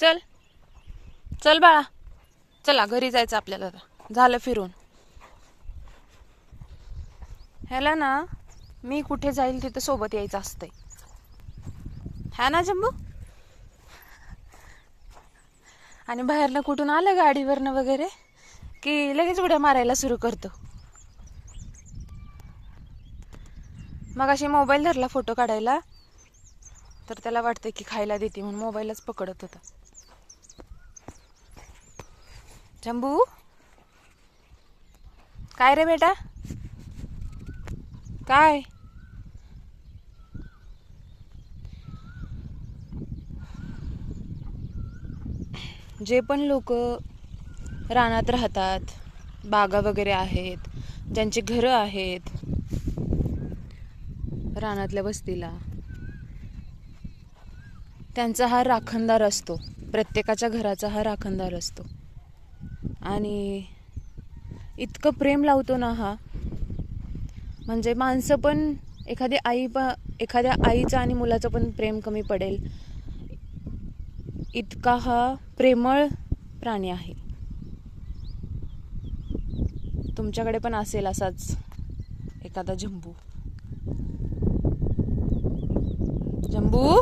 चल चल बाळा, चला घरी जायचं आपल्याला आता, झालं फिरून. ह्याला ना मी कुठे जाईल तिथं सोबत यायचं असतंय, हा ना जम्बू. आणि बाहेरनं कुठून आलं गाडीवरनं वगैरे की लगेच उड्या मारायला सुरू करतो. मग अशी मोबाईल धरला फोटो काढायला, तर त्याला वाटतं की खायला देते म्हणून मोबाईलच पकडत होता. जम्बू, काय रे बेटा, काय? जे पण लोक रानात राहतात, बागा वगैरे आहेत, ज्यांची घरं आहेत रानातल्या वस्तीला, त्यांचा हा राखणदार असतो. प्रत्येकाच्या घराचा हा राखणदार असतो. आणि इतकं प्रेम लावतो ना हा, म्हणजे माणसं पण एखाद्या आईचं आणि मुलाचं पण प्रेम कमी पडेल इतका हा प्रेमळ प्राणी आहे. तुमच्याकडे पण असेल असाच एखादा जंबू. जंबू,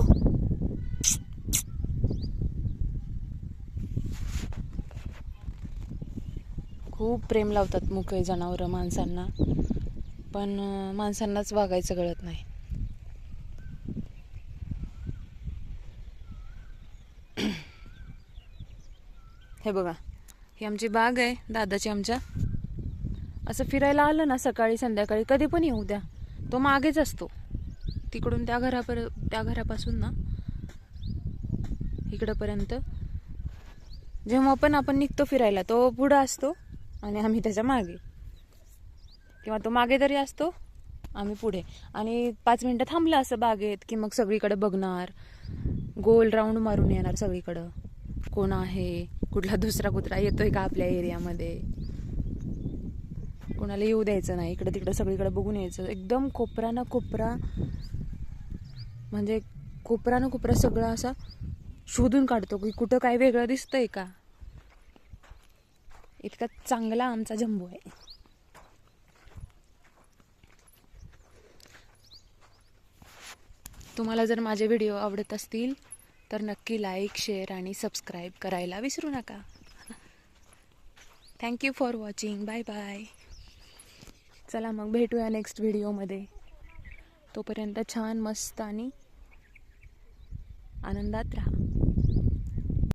खूप प्रेम लावतात मुके जनावरं माणसांना, पण माणसांनाच वागायचं कळत नाही. हे बघा, ही आमची बाग आहे दादाची आमच्या. असं फिरायला आलं ना सकाळी संध्याकाळी कधी पण येऊ द्या, तो मागेच असतो. तिकडून त्या घरापासून ना इकडंपर्यंत जेव्हा पण आपण निघतो फिरायला तो पुढं असतो आणि आम्ही त्याच्या मागे, किंवा तो मागे तरी असतो आम्ही पुढे. आणि 5 मिनिटं थांबलं असं बागेत की मग सगळीकडे बघणार, गोल राऊंड मारून येणार सगळीकडं, कोण आहे, कुठला दुसरा कुत्रा येतोय का आपल्या एरियामध्ये. कोणाला येऊ द्यायचं नाही, इकडं तिकडं सगळीकडे बघून यायचं. एकदम कोपरा कोपरा, म्हणजे कोपरा कोपरा सगळं असा शोधून काढतो की कुठं काय वेगळं दिसतंय का. इतका चांगला आमचा जंबू आहे. तुम्हाला जर माझे व्हिडिओ आवडत असतील तर नक्की लाईक, शेअर आणि सबस्क्राईब करायला विसरू नका. Thank you for watching. Bye bye. चला मग भेटूया नेक्स्ट व्हिडिओमध्ये. तोपर्यंत छान मस्त आणि आनंदात राहा.